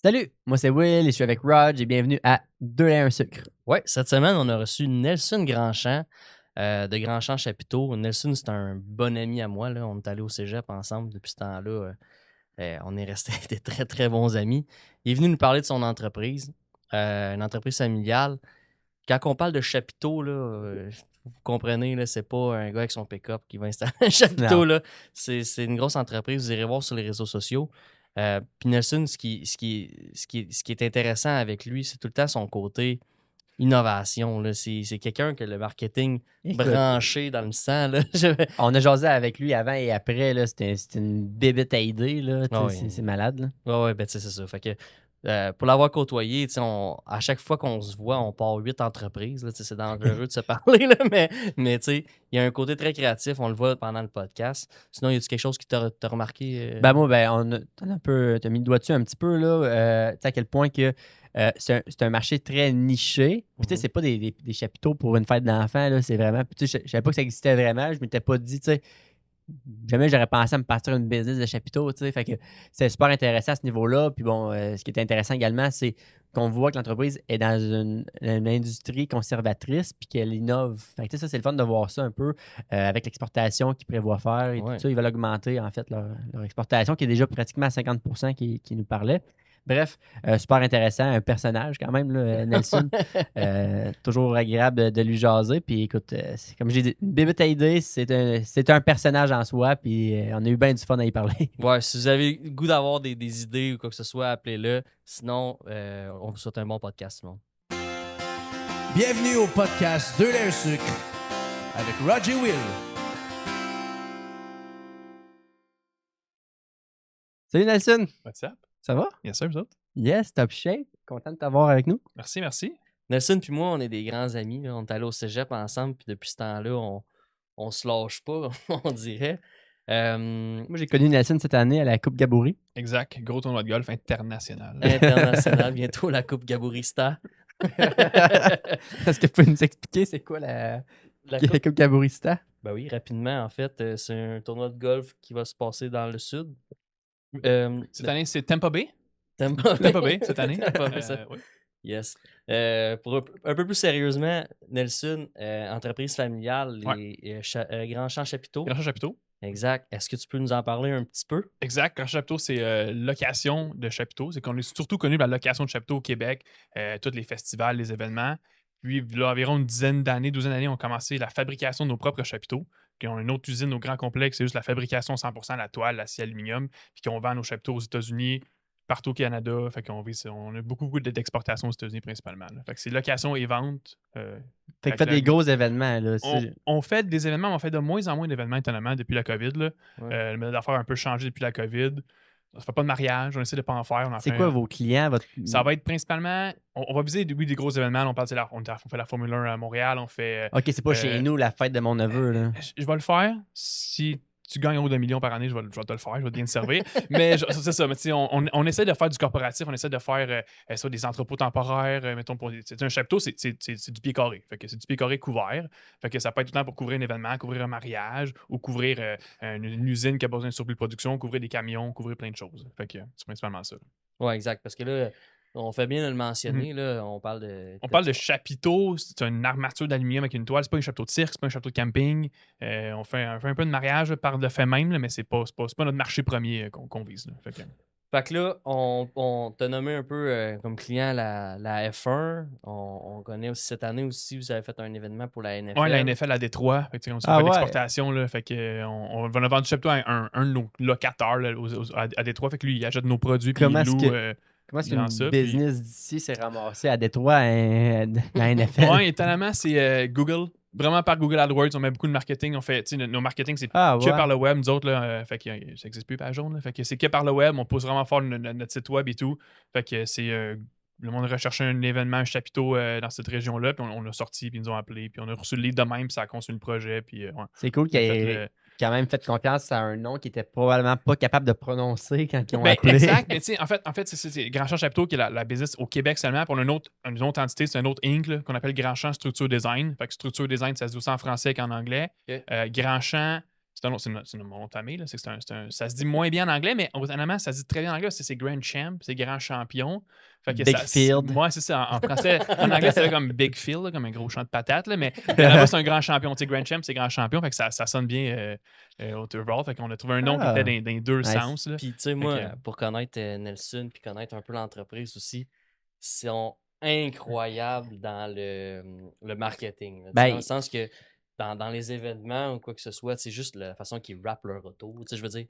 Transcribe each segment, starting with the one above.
Salut, moi c'est Will et je suis avec Rog et bienvenue à 2 lait 1 sucre. Oui, cette semaine, on a reçu Nelson Grandchamp de Grandchamp Chapiteau. Nelson, c'est un bon ami à moi. Là. On est allé au cégep ensemble depuis ce temps-là. On est restés des très, très bons amis. Il est venu nous parler de son entreprise, une entreprise familiale. Quand on parle de chapiteau, là, vous comprenez, là, c'est pas un gars avec son pick-up qui va installer un chapiteau. Non. Là. C'est une grosse entreprise. Vous irez voir sur les réseaux sociaux. Puis Nelson, ce qui est intéressant avec lui, c'est tout le temps son côté innovation. Là. C'est quelqu'un que le marketing Écoute, branché dans le sang. Là. on a jasé avec lui avant et après, là, c'était une bébête à idée, là, Ah c'est malade. Là. ouais, ben, tu sais, c'est ça. Fait que, pour l'avoir côtoyé, à chaque fois qu'on se voit, on part 8 entreprises. Là, c'est dangereux de se parler, là, mais il y a un côté très créatif. On le voit pendant le podcast. Sinon, y a-tu quelque chose qui t'a remarqué? Moi, t'as mis le doigt dessus un petit peu, là, tu sais à quel point que c'est un marché très niché. Puis, tu sais, c'est pas des chapiteaux pour une fête d'enfants, là, c'est vraiment. Puis, tu sais, je savais pas que ça existait vraiment. Je m'étais pas dit, tu sais, jamais j'aurais pensé à me partir une business de chapiteaux, tu sais. Fait que c'est super intéressant à ce niveau-là. Puis bon, ce qui est intéressant également, c'est qu'on voit que l'entreprise est dans une industrie conservatrice puis qu'elle innove. Fait que tu sais, ça, c'est le fun de voir ça un peu avec l'exportation qu'ils prévoient faire et Ouais. tout ça. Ils veulent augmenter, en fait, leur exportation qui est déjà pratiquement à 50% qui nous parlait. Bref, super intéressant, un personnage quand même, là, Nelson. Toujours agréable de lui jaser. Puis écoute, comme j'ai dit, une bébête à idée, c'est un personnage en soi. Puis on a eu bien du fun à y parler. Ouais, si vous avez le goût d'avoir des idées ou quoi que ce soit, appelez-le. Sinon, on vous souhaite un bon podcast, tout le monde. Bienvenue au podcast De lait sucre avec Roger Will. Salut Nelson, What's up? ça va? Yes, sir, vous autres? Yes, top shape. Content de t'avoir avec nous. Merci, merci. Nelson puis moi, on est des grands amis. Là. On est allés au cégep ensemble, puis depuis ce temps-là, on se lâche pas, on dirait. Moi, j'ai connu Nelson cette année à la Coupe Gabouri. Exact. Gros tournoi de golf international. International, bientôt la Coupe Gabourista. Est-ce que tu peux nous expliquer c'est quoi la Coupe Gabourista? Ben oui, rapidement, en fait, c'est un tournoi de golf qui va se passer dans le sud. Cette année, c'est Tampa Bay. Tampa Tampa Bay, cette année. Tampa Bay, ça. Oui. Yes. Pour un peu plus sérieusement, Nelson, entreprise familiale, les Grandchamp Chapiteau. Grandchamp Chapiteau. Exact. Est-ce que tu peux nous en parler un petit peu? Exact. Grandchamp Chapiteau, c'est location de chapiteaux. C'est qu'on est surtout connu pour la location de chapiteaux au Québec, tous les festivals, les événements. Puis, là, environ une douzaine d'années, on a commencé la fabrication de nos propres chapiteaux. Puis, on a une autre usine au grand complexe, c'est juste la fabrication 100% de la toile, l'acier, aluminium. Puis, qu'on vend nos chapiteaux aux États-Unis, partout au Canada. Fait qu'on on a beaucoup d'exportations aux États-Unis principalement. Là. Fait que c'est location et vente. Fait que faites des gros événements. Là, on fait des événements, mais on fait de moins en moins d'événements étonnamment depuis la COVID. Là. Ouais. Le modèle d'affaires a un peu changé depuis la COVID. On ne fait pas de mariage, on essaie de ne pas en faire. C'est quoi vos clients? Ça va être principalement. On va viser des gros événements. On fait la Formule 1 à Montréal. On fait. Ok, c'est pas chez nous la fête de mon neveu. Là. Je vais le faire si tu gagnes en haut d'1 million par année, je vais te le faire, je vais bien te servir. Mais c'est ça, mais on essaie de faire du corporatif, on essaie de faire soit des entrepôts temporaires, mettons, c'est un chapiteau, c'est du pied carré. Fait que c'est du pied carré couvert. Fait que ça peut être tout le temps pour couvrir un événement, couvrir un mariage, ou couvrir une usine qui a besoin de surplus de production, couvrir des camions, couvrir plein de choses. Fait que c'est principalement ça. Oui, exact. Parce que là, on fait bien de le mentionner. Là, on parle de. On parle de chapiteau, c'est une armature d'aluminium avec une toile. C'est pas un chapiteau de cirque, c'est pas un chapiteau de camping. On fait un peu de mariage par le fait même, là, mais c'est pas notre marché premier qu'on vise. Là. Fait que là, on t'a nommé un peu comme client la F1. On connaît aussi cette année aussi, vous avez fait un événement pour la NFL. Oui, la NFL à Détroit. Fait que, on fait l'exportation. Là, fait que, on va vendre du chapiteau à un de nos locataires là, à Détroit. Fait que lui, il achète nos produits puis il loue. Comment est-ce qu'une business d'ici s'est ramassée à Détroit la NFL? Oui, étonnamment, c'est Google. Vraiment par Google AdWords, on met beaucoup de marketing. On fait, nos marketing, c'est que par le web. Nous autres, là, fait que ça n'existe plus page jaune. Là, fait que c'est que par le web. On pousse vraiment fort notre site web et tout. Fait que c'est le monde recherchait un événement, un chapiteau dans cette région-là. Puis on l'a sorti, puis ils nous ont appelé. Puis on a reçu le lead de même, puis ça a construit le projet. Puis, c'est cool qu'il ait quand même fait confiance à un nom qui était probablement pas capable de prononcer quand ils ont appelé. Exact. Mais tu sais, en fait c'est Grandchamp Chapiteau qui est la business au Québec seulement. Puis on a une autre entité, c'est un autre Inc. là, qu'on appelle Grandchamp Structure Design. Fait que Structure Design, ça se dit aussi en français qu'en anglais. Okay. Grandchamp, c'est mon nom de famille. Là. Ça se dit moins bien en anglais, mais honnêtement, ça se dit très bien en anglais. C'est Grand Champ, c'est grand champion. Fait que Big field. Moi, c'est ça. En français, en anglais, c'est comme Big Field, là, comme un gros champ de patates. Là, mais là-bas, c'est un grand champion. Tu sais, Grand Champ, c'est grand champion. Fait que ça sonne bien au Turval. Fait qu'on a trouvé un nom qui était dans les deux sens. Là. Puis, tu sais, moi, pour connaître Nelson puis connaître un peu l'entreprise aussi, ils sont incroyables dans le marketing. Là, dans le sens que dans les événements ou quoi que ce soit, c'est juste la façon qu'ils rappent leur auto. Tu sais, je veux dire,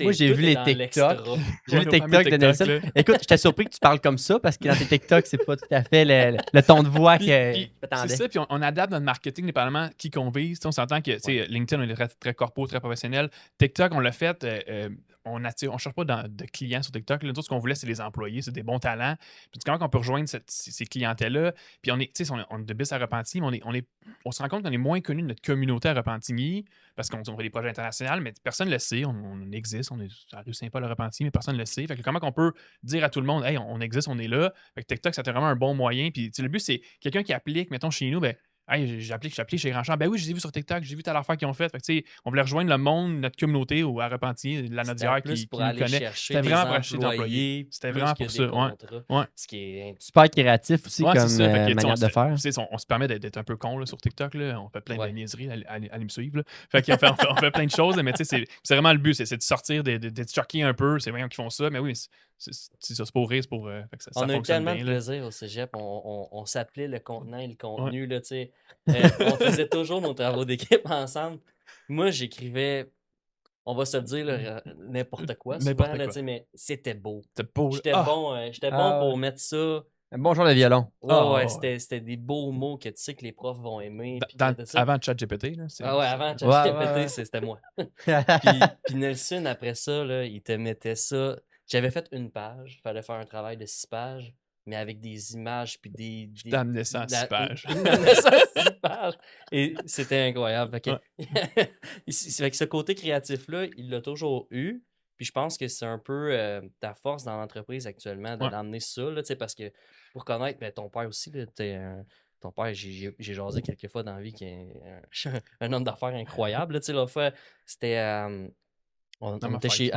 moi, j'ai vu les TikTok. J'ai vu les TikTok de Nelson. Là. Écoute, j'étais surpris que tu parles comme ça parce que dans tes TikTok, c'est pas tout à fait le ton de voix que t'attendais. C'est ça, puis on adapte notre marketing dépendamment qui qu'on vise. On s'entend que LinkedIn, on est très, très corpo, très professionnel. TikTok, on l'a fait. On ne cherche pas de clients sur TikTok. Là, tout ce qu'on voulait, c'est des employés, c'est des bons talents. Puis comment on peut rejoindre ces clientèles-là? Puis on est de bis à Repentigny, mais on se rend compte qu'on est moins connu de notre communauté à Repentigny parce qu'on fait des projets internationaux, mais personne ne le sait. On existe, on est sur la rue Saint-Paul à Repentigny, mais personne ne le sait. Fait que comment on peut dire à tout le monde, hey, on existe, on est là. Fait que TikTok, c'était vraiment un bon moyen. Puis le but, c'est quelqu'un qui applique, mettons chez nous, ben, hey, j'applique chez Grand Champ. Ben oui, je les ai vus sur TikTok, j'ai vu telle affaire qu'ils ont fait. Fait que, on voulait rejoindre le monde, notre communauté ou à Repentigny, la Nodière qui nous connaît. C'était vraiment pour acheter des employés. C'était vraiment pour ça. Ouais. Ce qui est super créatif aussi comme manière de faire. On se permet d'être un peu con là, sur TikTok. Là. On fait plein de niaiseries à me suivre. Là. Fait on fait plein de choses, mais c'est vraiment le but, c'est de sortir, d'être choqué un peu. C'est vraiment qui font ça, mais oui, c'est ça, c'est pour rire, c'est pour. Ça on a eu tellement de plaisir au cégep, on s'appelait le contenant et le contenu. Là, on faisait toujours nos travaux d'équipe ensemble. Moi, j'écrivais, on va se le dire, là, n'importe quoi, souvent, là, mais c'était beau. J'étais bon pour mettre ça. Un bon genre de violon. Ouais, c'était des beaux mots que tu sais que les profs vont aimer. Avant ChatGPT. Avant ChatGPT, c'était moi. puis Nelson, après ça, là, il te mettait ça. J'avais fait une page, il fallait faire un travail de 6 pages, mais avec des images puis des. D'amener ça en 6 pages. D'amener ça en 6 pages. Et c'était incroyable. Fait que ce côté créatif-là, il l'a toujours eu. Puis je pense que c'est un peu ta force dans l'entreprise actuellement d'amener ça, là, parce que pour connaître ton père aussi, là, ton père, j'ai jasé quelques fois dans la vie qui est un homme d'affaires incroyable. L'autre fois, c'était. On était chez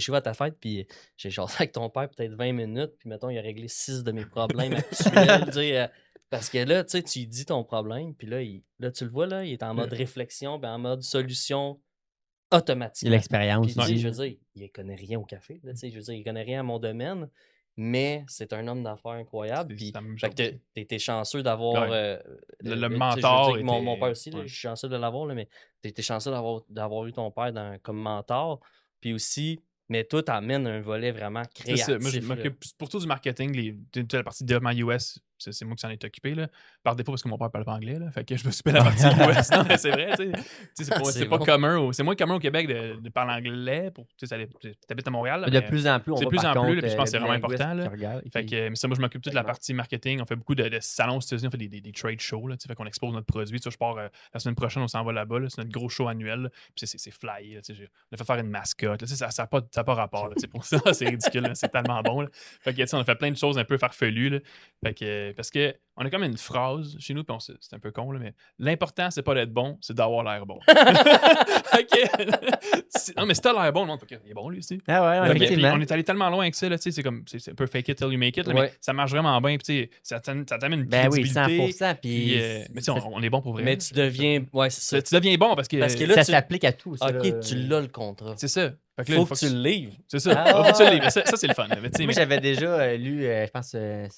vous à ta fête, puis j'ai jasé avec ton père peut-être 20 minutes, puis mettons, il a réglé 6 de mes problèmes actuels. Parce que là, tu lui dis ton problème, puis là, tu le vois, là, il est en mode réflexion, puis en mode solution automatique. Il a l'expérience. Puis, je veux dire, il ne connaît rien au café. Là, je veux dire, il ne connaît rien à mon domaine, mais c'est un homme d'affaires incroyable. Puis, tu étais chanceux d'avoir le mentor. Mon père aussi, je suis chanceux de l'avoir, mais tu étais chanceux d'avoir eu ton père comme mentor. Puis aussi, mais toi, tu amènes un volet vraiment créatif. C'est ça. Moi, je m'occupe pour tout du marketing, toute la partie développement US. C'est moi qui s'en est occupé, là, par défaut parce que mon père parle pas anglais. Là, fait que je me suis fait la partie US. Non, mais c'est vrai, c'est pas commun. C'est moins commun au Québec de parler anglais. Tu habites à Montréal. Là, de plus en plus, on de va plus par en plus, contre, je pense que c'est vraiment important. Là. Fait que, mais ça, moi, je m'occupe toute de la partie marketing. On fait beaucoup de salons aux États-Unis, on fait des trade shows. Là, fait qu'on expose notre produit. Je pars la semaine prochaine, on s'en va là-bas. Là, c'est notre gros show annuel. Puis c'est fly. Là, on a fait faire une mascotte. Là, ça n'a pas rapport. Là, pour ça, c'est ridicule. Là, c'est tellement bon. Là. Fait que, on a fait plein de choses un peu farfelues. Là. Fait que, parce que on a comme une phrase chez nous, puis c'est un peu con, là, mais l'important, c'est pas d'être bon, c'est d'avoir l'air bon. Non, mais si t'as l'air bon, le monde peut dire il est bon, lui aussi. Ah ouais, effectivement. On est allé tellement loin avec ça, là, c'est un peu fake it till you make it, là, mais ça marche vraiment bien, puis ça t'amène une crédibilité. Oui, 100%. Puis mais on est bon pour vrai. Mais tu deviens. Ouais, c'est ça. Tu deviens bon parce que là, ça s'applique à tout. Ça, ok, tu l'as le contrat. C'est ça. Faut que tu le livres. C'est ça. Faut que tu le livres. Ça, c'est le fun. Moi, j'avais déjà lu, je pense,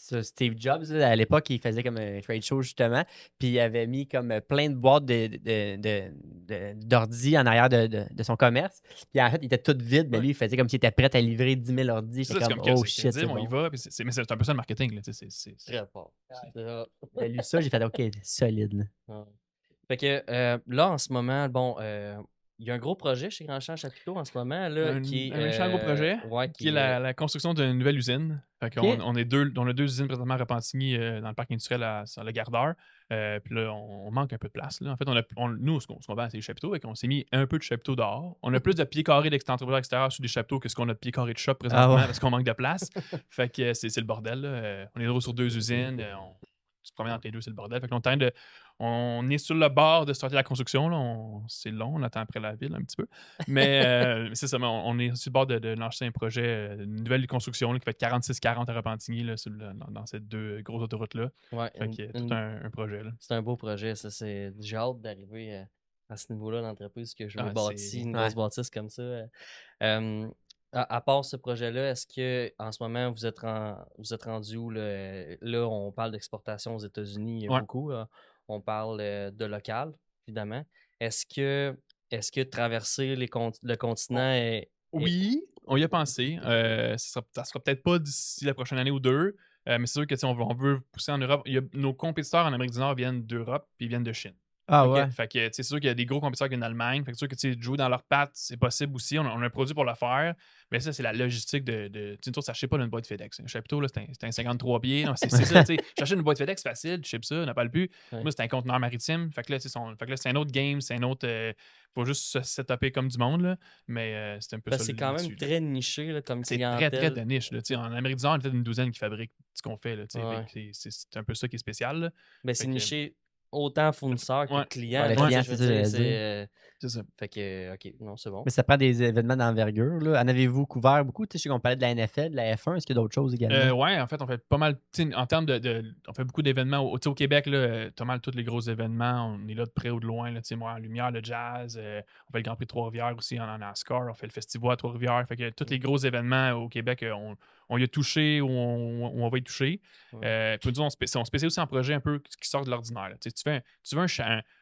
sur Steve Jobs. À l'époque, il faisait comme un trade show, justement. Puis il avait mis comme plein de boîtes d'ordi en arrière de son commerce. Puis en fait, il était tout vide. Mais lui, il faisait comme s'il était prêt à livrer 10 000 ordi. C'est comme, oh shit, on y va. Mais c'est un peu ça le marketing. Là, c'est très fort. J'ai lu ça, j'ai fait OK, solide. Fait que là, en ce moment, bon. Il y a un gros projet chez Grand Champ Chapiteau en ce moment. Là, qui est, un méchant gros projet qui est la construction d'une nouvelle usine. Fait qu'on on a deux usines présentement à Repentigny dans le parc industriel sur le Gardeur. Puis là, on manque un peu de place. Là. En fait, nous, ce qu'on vend, c'est les chapiteaux. On s'est mis un peu de chapiteaux dehors. On a plus de pieds carrés d'extérieur extérieur sur des chapiteaux que ce qu'on a de pieds carrés de shop présentement parce qu'on manque de place. Fait que c'est le bordel. Là. On est drôle sur 2 usines. tu te promènes entre les deux, c'est le bordel. Fait que on est sur le bord de starter la construction. Là. C'est long, on attend après la ville un petit peu. Mais c'est ça, mais on est sur le bord de lancer un projet, une nouvelle construction là, qui fait 46-40 à Repentigny là, dans ces deux grosses autoroutes-là. Ouais, Fait que tout un projet. Là. c'est un beau projet, ça. J'ai hâte d'arriver à ce niveau-là d'entreprise que je veux Ah, bâtir, une Ouais. grosse bâtisse comme ça. À part ce projet-là, est-ce que en ce moment vous êtes rendu où? Là, on parle d'exportation aux États-Unis Ouais. beaucoup. On parle de local, évidemment. Est-ce que traverser le continent est. Oui, on y a pensé. Ça sera peut-être pas d'ici la prochaine année ou deux, mais c'est sûr que on veut pousser en Europe. Nos compétiteurs en Amérique du Nord viennent d'Europe puis ils viennent de Chine. Ah Ok, ouais. fait que c'est sûr qu'il y a des gros compétiteurs qui viennent d'Allemagne. Fait que c'est sûr que de jouer dans leurs pattes, c'est possible aussi. On a un produit pour le faire. Mais ça, c'est la logistique de tu sais, ça achète pas d'une boîte FedEx. Un chapiteau, là, c'est un 53 pieds. Non, c'est ça, tu sais. J'achète une boîte FedEx facile, je sais ça, n'a pas le plus. Ouais. Moi, c'est un conteneur maritime. Fait que là, c'est un autre game, c'est un autre. Faut juste se setuper comme du monde, là. Mais c'est un peu ça. C'est quand même là-dessus, là. très niché là, comme C'est clientèle. très de niche. Là. Tu sais, en Amérique du Nord, il y a peut-être une douzaine qui fabriquent ce qu'on fait. Là, tu sais. Ouais. Fait que c'est un peu ça qui est spécial. Là. Ben, Fait c'est que- niché autant fournisseur que Ouais. client. Ouais, le là, client, je veux c'est ça, dire, j'allais dire. C'est ça. Fait que, OK, non, c'est bon. Mais ça prend des événements d'envergure. Là. En avez-vous couvert beaucoup? Tu sais, je sais qu'on parlait de la NFL, de la F1. Est-ce qu'il y a d'autres choses également? Ouais, en fait, on fait pas mal. En termes on fait beaucoup d'événements. Tu sais, au Québec, là, pas mal tous les gros événements. On est là de près ou de loin. Là, tu sais, moi, en lumière, le jazz. On fait le Grand Prix de Trois-Rivières aussi en NASCAR. On fait le Festival à Trois-Rivières. Fait que tous les gros événements au Québec, on y a touché ou on va y toucher. Puis nous, on spécialise aussi en projet un peu qui sort de l'ordinaire. Là. Tu sais, tu veux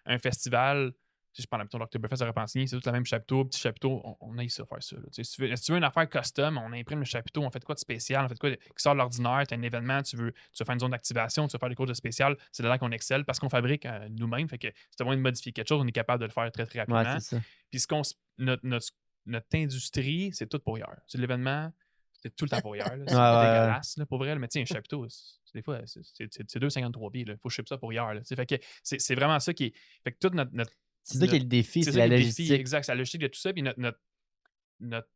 un festival. Si je parle de l'Oktoberfest de Repentigny, c'est tout le même chapiteau, petit chapiteau, on aille ça faire ça. Là. Si tu veux une affaire custom, on imprime le chapiteau, on fait de quoi de spécial, on fait de quoi qui sort de l'ordinaire, tu as un événement, tu veux faire une zone d'activation, tu veux faire des cours de spécial, c'est là qu'on excelle parce qu'on fabrique nous-mêmes. Fait que si tu as moyen de modifier quelque chose, on est capable de le faire très, très rapidement. Ouais, c'est ça. Puis notre industrie, c'est tout pour hier. C'est l'événement, c'est tout le temps pour hier. Là. C'est dégueulasse là, pour vrai. Mais tiens, un chapiteau, des fois, c'est 2,53 pieds. Il faut ship ça pour hier. Là. Fait que c'est vraiment ça qui est. Fait que toute notre c'est ça qui est le défi, c'est ça la qui est le logistique. défi, exact. C'est la logistique de tout ça. Puis notre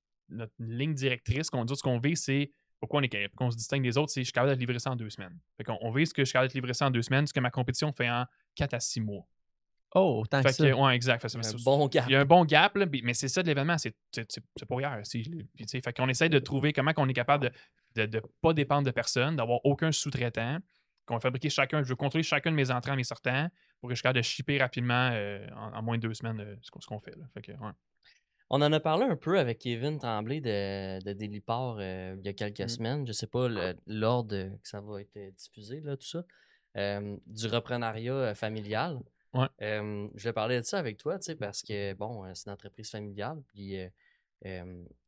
ligne directrice, ce qu'on vise, c'est pourquoi on se distingue des autres, c'est je suis capable de livrer ça en 2 semaines. Fait qu'on vise que je suis capable de livrer ça en 2 semaines, ce que ma compétition fait en 4 à 6 mois. Oh, autant que Fait ça. que, ouais, exact. Un bon gap. Il y a un bon gap, là, mais c'est ça de l'événement, c'est pour hier. Puis, fait qu'on essaie de trouver comment on est capable de ne pas dépendre de personne, d'avoir aucun sous-traitant, qu'on va fabriquer chacun, je veux contrôler chacun de mes entrants, mes sortants, pour que je suis capable de shipper rapidement en moins de 2 semaines ce qu'on fait. Là. Fait que, ouais. On en a parlé un peu avec Kevin Tremblay de Déliport il y a quelques semaines. Je sais pas l'ordre que ça va être diffusé, là, tout ça. Du reprenariat familial. Ouais. Je vais parler de ça avec toi, tu sais, parce que, bon, c'est une entreprise familiale. Puis,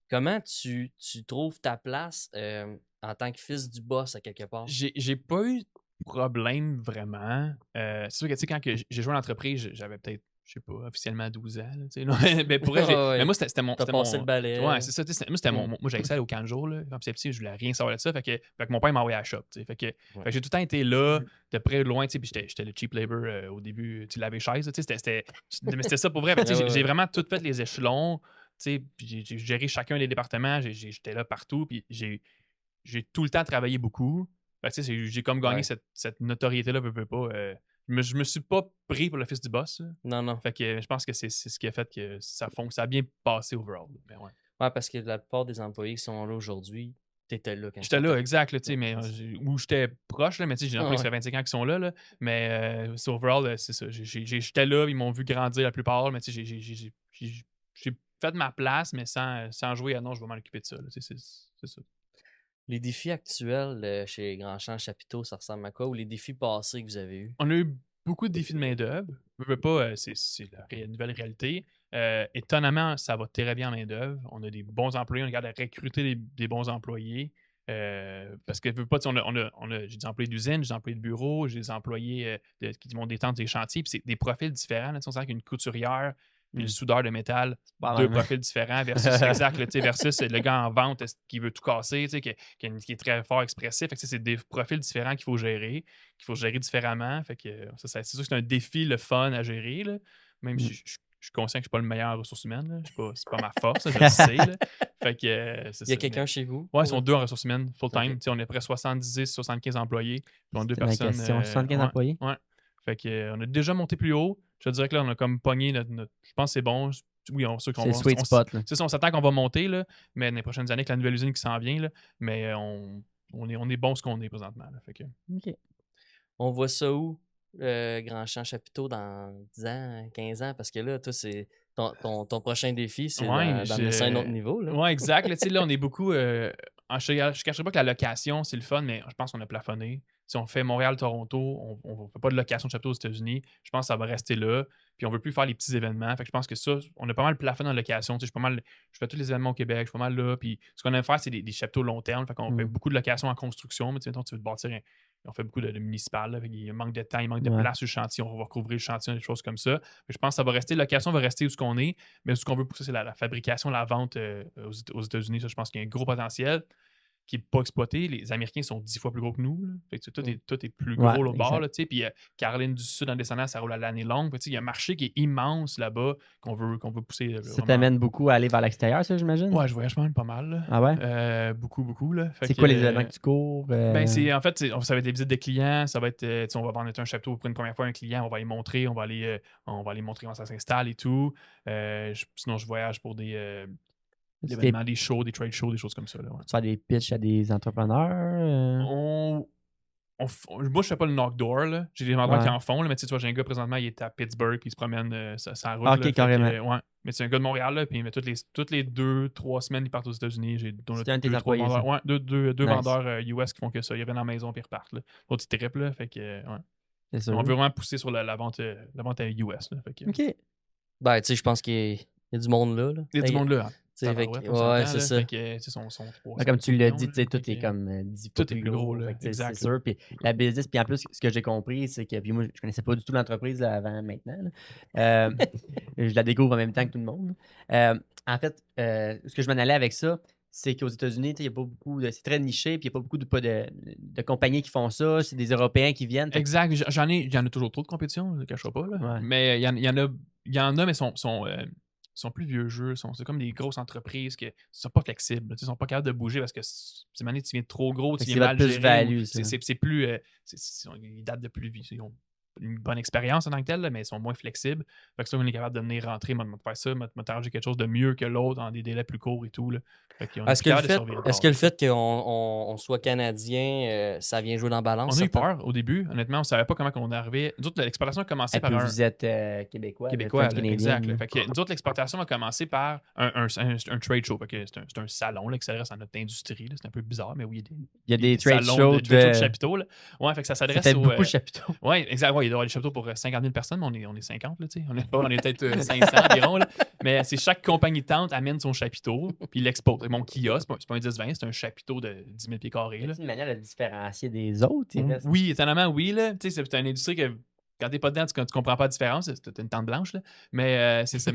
comment tu trouves ta place en tant que fils du boss, à quelque part? J'ai pas eu de problème vraiment. C'est sûr que, tu sais, quand j'ai joué à l'entreprise, j'avais peut-être, je sais pas, officiellement 12 ans. Là, non, mais pour vrai, Ouais. mais moi, c'était mon. T'as passé le balai. Ouais, c'est ça. Moi, c'était moi, j'avais ça au camp de jour. Là. Comme c'est petit, je voulais rien savoir de ça. Fait que mon père m'a envoyé à la shop. Fait que j'ai tout le temps été là, de près ou de loin. Puis j'étais le cheap labor au début. Tu lavais chaise. Mais c'était ça pour vrai. J'ai vraiment tout fait les échelons. Puis j'ai géré chacun des départements. J'étais là partout. Puis j'ai tout le temps travaillé beaucoup. J'ai comme gagné cette notoriété-là, veux pas. Je me suis pas pris pour le fils du boss. Là. Non. Fait que je pense que c'est ce qui a fait que ça a bien passé overall. Mais ouais. Ouais, parce que la plupart des employés qui sont là aujourd'hui, t'étais là quand j'étais là, exact. Là, mais où j'étais proche, là, mais j'ai des employés qui fait 25 ans qui sont là. Mais overall, c'est ça. J'étais là, ils m'ont vu grandir la plupart. Mais j'ai fait ma place, mais sans jouer à non, je vais m'en occuper de ça. Là, c'est ça. Les défis actuels chez Grandchamp Chapiteau, ça ressemble à quoi? Ou les défis passés que vous avez eus? On a eu beaucoup de défis de main-d'œuvre. Je veux pas, c'est la nouvelle réalité. Étonnamment, ça va très bien en main-d'œuvre. On a des bons employés, on regarde à recruter des bons employés. Parce que veux pas, j'ai des employés d'usine, j'ai des employés de bureau, j'ai des employés qui vont détendre des chantiers. Puis c'est des profils différents. Là, on sent qu'une couturière, puis le soudeur de métal, deux profils différents versus versus le gars en vente qui veut tout casser, qui est très fort expressif. Fait que, c'est des profils différents qu'il faut gérer différemment. Fait que c'est sûr que c'est un défi, le fun à gérer. Là. Même si je suis conscient que je suis pas le meilleur en ressources humaines. Là. C'est pas ma force, je le sais. Là. Fait que, c'est Il y a ça. quelqu'un chez vous? Ouais, ils sont 2 en ressources humaines, full-time. Ok. Tu sais, on est près 70-75 employés. Puis on a 2 C'était ma personnes. question. 75 employés? Ouais. Fait que, on a déjà monté plus haut. Je te dirais que là, on a comme pogné je pense que c'est bon. Oui, on sait qu'on C'est le va. sweet spot. Là. C'est ça, on s'attend qu'on va monter, là, mais dans les prochaines années, avec la nouvelle usine qui s'en vient, là, mais on est bon ce qu'on est présentement. Là, fait que... OK. On voit ça où, le Grand Champ Chapiteau, dans 10 ans, 15 ans? Parce que là, toi, c'est ton prochain défi, c'est d'amener ça à un autre niveau. Là. Ouais, exact. Là, là, on est beaucoup. Je ne cacherai pas que la location, c'est le fun, mais je pense qu'on a plafonné. Si on fait Montréal-Toronto, on ne fait pas de location de chapiteau aux États-Unis. Je pense que ça va rester là. Puis on ne veut plus faire les petits événements. Fait que je pense que ça, on a pas mal plafonné en location. Je fais tous les événements au Québec, je suis pas mal là. Puis ce qu'on aime faire, c'est des chapiteaux long terme. Fait qu'on fait beaucoup de locations en construction. Mais mettons, tu veux te bâtir on fait beaucoup de municipal. Là, il manque de temps, il manque de place sur le chantier. On va recouvrir le chantier, des choses comme ça. Je pense que ça va rester. La location va rester où ce qu'on est. Mais ce qu'on veut pousser, c'est la fabrication, la vente aux États-Unis. Ça, je pense qu'il y a un gros potentiel qui n'est pas exploité. Les Américains sont 10 fois plus gros que nous. Là. Fait que tout est plus gros au bord. Là, puis Caroline du Sud en descendant, ça roule à l'année longue. Il y a un marché qui est immense là-bas qu'on veut pousser. Ça t'amène beaucoup à aller vers l'extérieur, ça, j'imagine? Ouais, je voyage pas mal. Là. Ah ouais? Beaucoup. Là. C'est quoi les événements que tu cours? Ben, en fait, ça va être des visites de clients. Ça va être, on va vendre un chapiteau pour une première fois à un client. On va aller montrer. On va aller montrer comment ça s'installe et tout. Sinon, je voyage pour des événements, des shows, des trade shows, des choses comme ça. Là, ouais. Tu fais des pitchs à des entrepreneurs? Moi, je fais pas le knock-door. Là. J'ai des vendeurs qui en font, là, mais tu vois, j'ai un gars présentement, il est à Pittsburgh, il se promène sa route. Ok, là, carrément. ouais. Mais c'est un gars de Montréal, là, puis toutes les 2-3 semaines, il part aux États-Unis. J'ai C'est un de tes employés, vendeurs, ça. deux Nice. vendeurs US qui font que ça. Ils reviennent à la maison puis ils repartent. L'autre, il triple, là, fait que, ouais. C'est sûr. On veut vraiment pousser sur la vente à US. Là, fait que, OK. Ben, tu sais, je pense qu'il y a du monde là. il y a du monde là. Hein. Ouais, c'est ça. Fait que, son 300 Comme tu l'as dit, millions, tout est comme 10 fois tout est plus gros. Là, C'est exact. sûr. Puis la business, puis en plus, ce que j'ai compris, c'est que, puis moi, je connaissais pas du tout l'entreprise là, avant maintenant. Là. Je la découvre en même temps que tout le monde. En fait, ce que je m'en allais avec ça, c'est qu'aux États-Unis, il y a pas beaucoup c'est très niché, puis il n'y a pas beaucoup de compagnies qui font ça. C'est des Européens qui viennent. Exact. Il y en a toujours trop de compétition, je ne cacherai pas. Là. Ouais. Mais il y en a, mais sont plus vieux jeux. C'est comme des grosses entreprises qui ne sont pas flexibles. Ils ne sont pas capables de bouger parce que ces années, tu viens trop gros, tu viens mal plus géré. value, C'est plus... ils datent de plus... Ils ont une bonne expérience en tant que telle, là, mais ils sont moins flexibles. Fait que ça, on est capable de venir rentrer, de faire ça, de t'arranger quelque chose de mieux que l'autre en des délais plus courts et tout. Là. Est-ce que le fait qu'on soit Canadien, ça vient jouer dans la balance? On a eu peur au début. Honnêtement, on ne savait pas comment on arrivait. Nous autres, l'exportation a commencé par Vous êtes Québécois. Québécois, exact. Fait que nous autres, l'exportation a commencé par un trade show. C'est un salon là, qui s'adresse à notre industrie. C'est un peu bizarre, mais oui, il y a des trade shows de chapiteaux. Là. Ouais, fait que ça s'adresse aux... beaucoup de chapiteaux. Oui, exact. Ouais, il doit y avoir des chapiteaux pour 50 000 personnes, mais on est 50, là, tu sais. On est peut-être 500 environ, là. Mais c'est chaque compagnie tente amène son chapiteau, puis il l'expose. Mon Kia, c'est pas un 10-20, c'est un chapiteau de 10 000 pieds carrés. C'est une manière de différencier des autres. Oui, étonnamment, oui. Là. Tu sais, c'est une industrie que quand t'es pas dedans, tu comprends pas la différence. C'est une tente blanche, là. Mais c'est ça.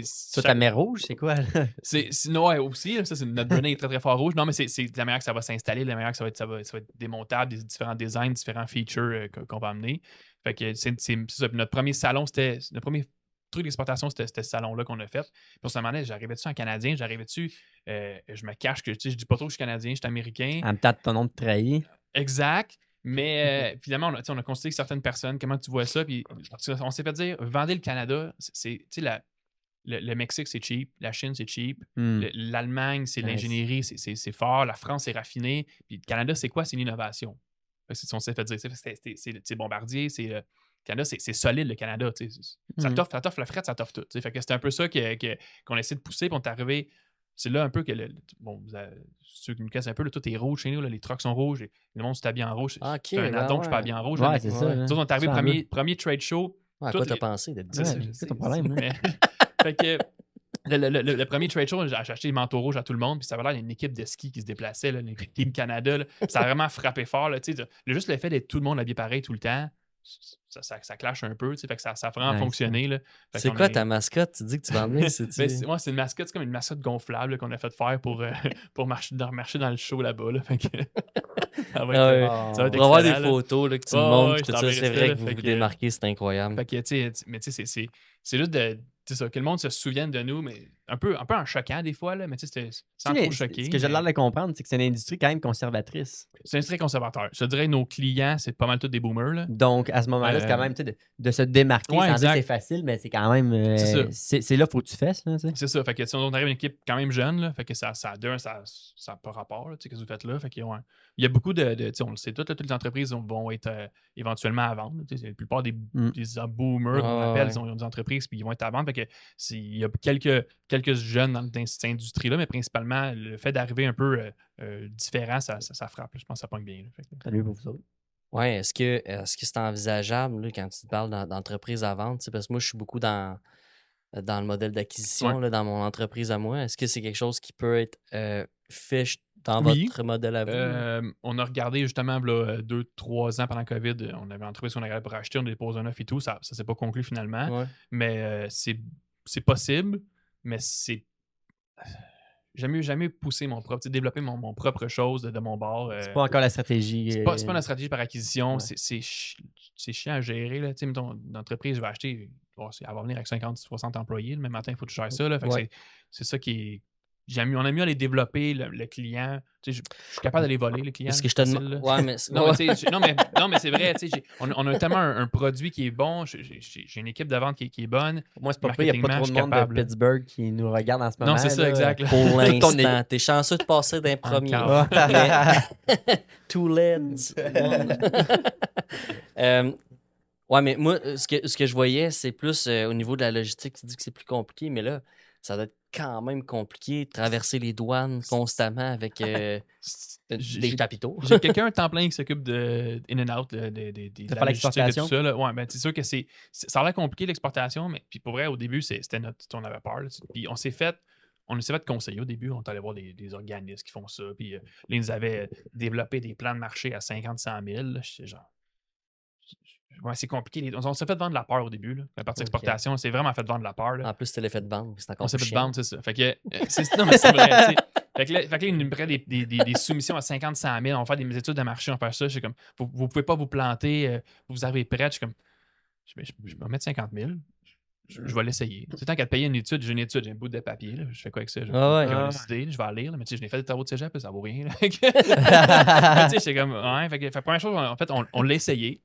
Ça, ta mer rouge, c'est quoi? Non, ouais, aussi. Là, ça, notre branding est très, très fort rouge. Non, mais c'est la manière que ça va s'installer, la manière que ça va être démontable, des différents designs, différents features qu'on va amener. Fait que c'est ça. Notre premier salon, notre premier truc d'exportation, c'était ce salon-là qu'on a fait. Puis on se demandait, j'arrivais-tu en Canadien? J'arrivais-tu? Je me cache que je dis pas trop que je suis Canadien, je suis Américain. En même temps, ton nom de trahi. Exact. Mais finalement, on a constaté que certaines personnes, comment tu vois ça? Puis on s'est fait dire, vendez le Canada, le Mexique, c'est cheap. La Chine, c'est cheap. L'Allemagne, c'est l'ingénierie, c'est fort. La France, c'est raffiné. Puis le Canada, c'est quoi? C'est l'innovation. On s'est fait dire, c'est Bombardier, c'est... Canada, c'est solide, le Canada. Ça t'offre la frette, ça t'offre tout. Fait que c'était un peu ça qu'on essaie de pousser. Puis on est arrivé... C'est là un peu que... ceux qui me cassent un peu, là, tout est rouge chez nous. Là, les trucks sont rouges. Et le monde s'habille en rouge. C'est un addon que je peux habiller en rouge. Ouais, c'est ça. Nous autres, on est arrivé premier trade show. À quoi t'as pensé d'être dit ça? C'est ton problème. Fait que... Le premier trade show, j'ai acheté des manteaux rouges à tout le monde, puis ça avait l'air d'une équipe de ski qui se déplaçait, là, une Team Canada. Là, ça a vraiment frappé fort. Là, juste le fait d'être tout le monde habillé pareil tout le temps, ça clash un peu, tu sais, fait que ça a vraiment Nice, fonctionné. Là. Fait C'est qu'on quoi est- ta mascotte? Tu dis que tu vas emmener? Ben, c'est une mascotte, c'est comme une mascotte gonflable là, qu'on a fait faire pour marcher dans le show là-bas. Là. Fait que, ça va être, Ah ouais. ça va être Pour avoir des excellent, là. photos là, que tu Ouais, me montres, ouais, puis je tout ça, t'enverrai c'est ça, vrai là. que vous Fait vous que- démarquez, c'est incroyable. Fait que, mais tu sais, c'est juste c'est ça, que le monde se souvienne de nous, mais un peu en choquant des fois, là, mais tu sais, sans trop choquer. Ce que j'ai mais l'air de comprendre, c'est que c'est une industrie quand même conservatrice. C'est un très conservateur. Je te dirais que nos clients, c'est pas mal tous des boomers, là. Donc, à ce moment-là, c'est quand même, tu sais, de se démarquer Ouais, sans dire exact. c'est facile, mais c'est quand même. C'est ça. C'est là, faut que tu fasses, là, tu sais. C'est ça. Fait que si on arrive à une équipe quand même jeune, là, fait que ça n'a pas rapport, là, tu sais, qu'est-ce que vous faites là. Fait que, ouais. Il y a beaucoup tu sais, on le sait, toutes les entreprises vont être éventuellement à vendre. Tu sais, la plupart des boomers qu'on Ouais, appelle, ouais. ils ont des entreprises puis ils vont être à vendre. Fait que il y a quelques jeunes dans cette industrie-là, mais principalement, le fait d'arriver un peu différent, ça frappe. Là. Je pense que ça pogne bien. Là. Fait que- Salut pour vous autres. Ouais, est-ce que c'est envisageable là, quand tu te parles d'entreprise à vendre? Tu sais, parce que moi, je suis beaucoup dans le modèle d'acquisition, Ouais. là, dans mon entreprise à moi. Est-ce que c'est quelque chose qui peut être fait dans Oui. votre modèle à vous? là? On a regardé justement 2-3 ans pendant le COVID. On avait une entreprise qu'on avait pour acheter, on dépose un offre et tout. Ça ne s'est pas conclu finalement. Ouais. Mais c'est possible, mais c'est. Jamais poussé mon propre, développer mon propre chose de mon bord. C'est pas encore la stratégie. C'est pas une stratégie par acquisition. Ouais. C'est chiant à gérer. Là. Tu sais, mettons, l'entreprise va acheter. Elle va venir avec 50-60 employés. Le même matin, il faut que tu gères ça. Là. Fait que Ouais. c'est ça qui est. On a mieux à les développer, le client. Tu sais, je suis capable d'aller voler, les clients. Est-ce que je te facile, demande. là. Ouais, mais. Non, mais, tu sais, non, mais c'est vrai. Tu sais, on a tellement un produit qui est bon. J'ai une équipe de vente qui est bonne. Moi, c'est pas pire, il n'y a pas trop de Marketingment, monde je suis capable, de là. Pittsburgh qui nous regarde en ce moment. Non, c'est ça, là. exact. là. Pour Tout ton l'instant, t'es chanceux de passer d'un premier. Encore. Two leads. Ouais, mais moi, ce que je voyais, c'est plus au niveau de la logistique. Tu dis que c'est plus compliqué, mais là, ça doit être quand même compliqué de traverser les douanes constamment avec des chapiteaux. J'ai quelqu'un à temps plein qui s'occupe de in and out, de faire la logistique, de l'exportation? tout ça. Là. Ouais, ben, c'est sûr que ça a l'air compliqué l'exportation, mais puis pour vrai, au début, c'était on avait peur. Là, puis on s'est fait conseiller au début. On est allé voir des organismes qui font ça. Puis là, ils nous avaient développé des plans de marché à 50-100 000. Là. J'étais genre. Ouais, c'est compliqué. On s'est fait vendre la peur au début. Là. La partie Ok. exportation, c'est vraiment fait vendre la peur. Là. En plus, c'était l'effet de vente. C'est encore On s'est plus fait chiant. vendre, c'est ça. Fait que, non, mais c'est vrai. Tu sais. Fait que là, ils nous prennent des soumissions à 50-100 000. On va faire des études de marché, on va faire ça. Je suis comme, vous pouvez pas vous planter. Vous arrivez prêt. Je suis comme, je vais mettre 50 000. Je vais l'essayer. C'est tant qu'à te payer une étude, j'ai un bout de papier. Là. Je fais quoi avec ça? Je vais décider, je vais aller lire. Là. Mais tu sais, je n'ai fait des travaux de cégep, là, ça vaut rien. Là. Mais tu sais, j'étais comme, ouais. Fait que, première chose, en fait, on l'a essayé.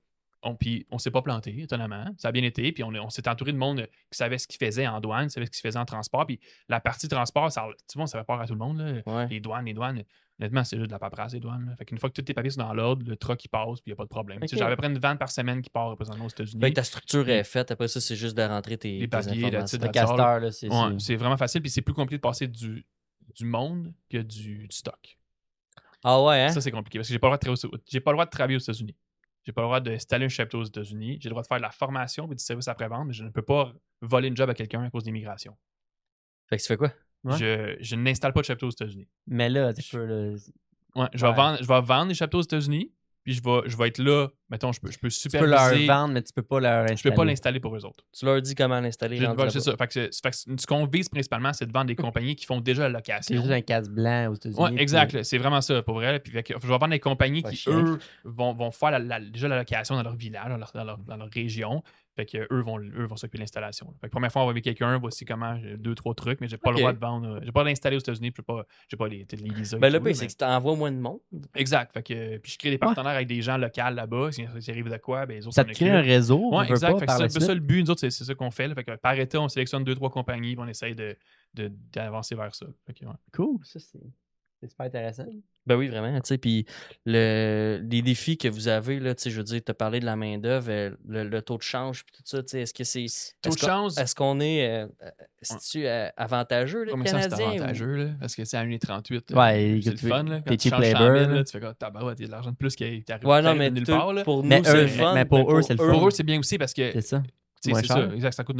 Puis on s'est pas planté, étonnamment. Ça a bien été. Puis on s'est entouré de monde qui savait ce qu'il faisait en douane, qui savait ce qu'il faisait en transport. Puis la partie transport, ça fait peur à tout le monde. Là. Ouais. Les douanes. Honnêtement, c'est juste de la paperasse, les douanes. Là. Fait qu'une fois que tous tes papiers sont dans l'ordre, le truck, il passe, puis il n'y a pas de problème. Ok. Tu sais, j'avais près une vanne par semaine qui part représentement aux États-Unis. Fait que ta structure est faite. Après ça, c'est juste de rentrer tes papiers, informations. Le casteur, là, c'est. Ouais, c'est vraiment facile. Puis c'est plus compliqué de passer du monde que du stock. Ah ouais, hein? Ça, c'est compliqué parce que j'ai pas le droit de travailler aux États-Unis. J'ai pas le droit d'installer un chapiteau aux États-Unis. J'ai le droit de faire de la formation et du service après-vente, mais je ne peux pas voler une job à quelqu'un à cause d'immigration. Fait que tu fais quoi? Ouais. Je n'installe pas de chapiteau aux États-Unis. Mais là, tu peux. Là, Ouais, je vais vendre des chapiteaux aux États-Unis, puis je vais être là. Mettons, je peux tu peux superviser. leur vendre, mais tu peux pas leur installer. Je peux pas l'installer pour eux autres. Tu leur dis comment l'installer. C'est ça. Fait que ce qu'on vise principalement, c'est de vendre des compagnies qui font déjà la location. C'est juste un casse blanc aux États-Unis. Oui, exact. Là, c'est vraiment ça, pour vrai. Là. Puis, je vais vendre des compagnies Pas qui, chiant. eux, vont faire déjà la location dans leur village, dans leur région. Fait que eux vont s'occuper de l'installation. Fait que première fois, on va avec quelqu'un, voici comment, j'ai 2-3 trucs, mais j'ai pas le droit de vendre. J'ai pas l'installer aux États-Unis, puis j'ai pas les visas. Ben et le tout, pire, là, c'est mais- que tu envoies moins de monde. Exact. Fait que, puis je crée des partenaires avec des gens locaux là-bas. Si arrive de quoi, ben les autres Ça s'en te crée un occupent. réseau. Ouais, veux exact. pas, Fait que par c'est la un peu suite. ça le but. Nous autres, c'est ça qu'on fait. Là. Fait que par État, on sélectionne 2-3 compagnies, puis on essaye d'avancer vers ça. Fait que, ouais. Cool, ça c'est super intéressant. Ben oui, vraiment. Tu sais, puis les défis que vous avez, là, tu sais, je veux dire, tu as parlé de la main-d'œuvre, le taux de change, puis tout ça, tu sais, est-ce que c'est. Taux de change. Est-ce qu'on est. Est-ce avantageux, les Comme ça, c'est Canadiens? avantageux, là, parce que c'est à 1,38. Ouais, c'est le fun. Là, quand t'es tu cheap changes 100 labor, 000, là. là, tu fais comme tabarouette, il y a de l'argent de plus qui arrive Ouais, non, mais de nulle part. Là. pour nous, Mais c'est eux, le fun. mais pour eux, c'est le fun. Pour eux, c'est bien aussi parce que C'est ça. c'est moins ça, cher. exact, ça coûte.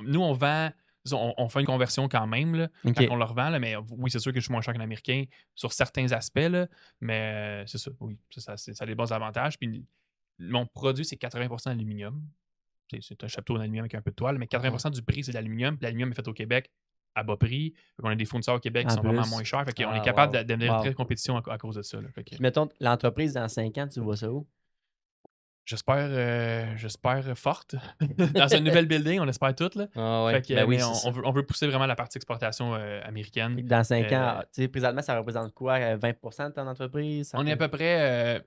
Nous, on vend, on fait une conversion quand même là, Ok. quand on leur vend, là, mais oui, c'est sûr que je suis moins cher qu'un Américain sur certains aspects, là, mais c'est ça, oui, ça a des bons avantages. Puis mon produit, c'est 80% d'aluminium. C'est un chapiteau en aluminium avec un peu de toile, mais 80% du prix, c'est de l'aluminium. Puis l'aluminium est fait au Québec à bas prix. On a des fournisseurs au Québec qui En sont vraiment plus. moins chers. Fait qu'on est Ah, capable wow. de devenir Wow. très compétition à cause de ça. Là. Fait que Puis mettons, l'entreprise dans 5 ans, tu vois ça où? j'espère forte. Dans un nouvel building, on espère tout. Là. Ah ouais. Fait que, Ben oui, mais c'est ça. on veut pousser vraiment la partie exportation Fait américaine. que dans 5 ans, Euh, tu sais, présentement, ça représente quoi? 20% de ton entreprise? Ça on est à fait- peu près.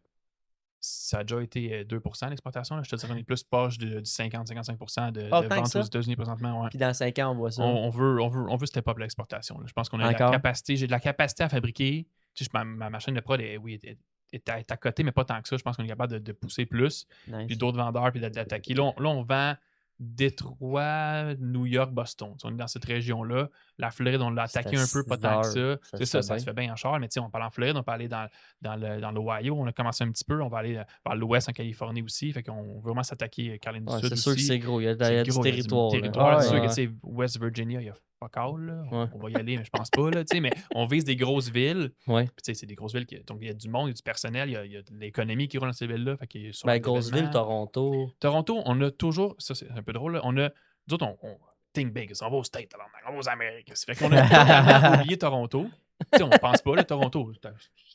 Ça a déjà été 2% l'exportation. Là. Je te dirais qu'on est plus proche du 50-55% de Pas autant que vente aux ça? États-Unis présentement. Ouais. Puis dans 5 ans, on voit ça. On veut step up l'exportation. Là. Je pense qu'on a de la Encore? capacité. J'ai de la capacité à fabriquer. Tu sais, ma machine de prod est à côté, mais pas tant que ça. Je pense qu'on est capable de pousser plus. Puis Nice. d'autres vendeurs, puis d'attaquer. Là, on vend Détroit, New York, Boston. Tu sais, on est dans cette région-là. La Floride, on l'a attaqué un peu, pas tant que ça. C'est ça, ça se fait bien en char. Mais tu sais, on parle en Floride, on peut aller dans l'Ohio. On a commencé un petit peu. On va aller vers l'ouest en Californie aussi. Fait qu'on veut vraiment s'attaquer Caroline du Ouais, Sud c'est aussi. sûr que c'est gros. Il y a, C'est du gros, il y a territoire. là. territoire. C'est sûr Ouais. que, tu sais, West Virginia, il y a fuck all, là. Ouais. On va y aller, mais je pense pas, là, tu sais, mais on vise des grosses villes. Ouais. Puis, tu sais, c'est des grosses villes, donc il y a du monde, il y a du personnel, il y a de l'économie qui roule dans ces villes-là. Fait qu'il y a sur Ben, les grosse ville, événements. Toronto. Toronto, on a toujours, ça c'est un peu drôle, là, nous autres, on think big, on va aux States, on va aux Amériques. Fait qu'on a totalement oublié Toronto. Tu sais, on pense pas, là, Toronto. Tu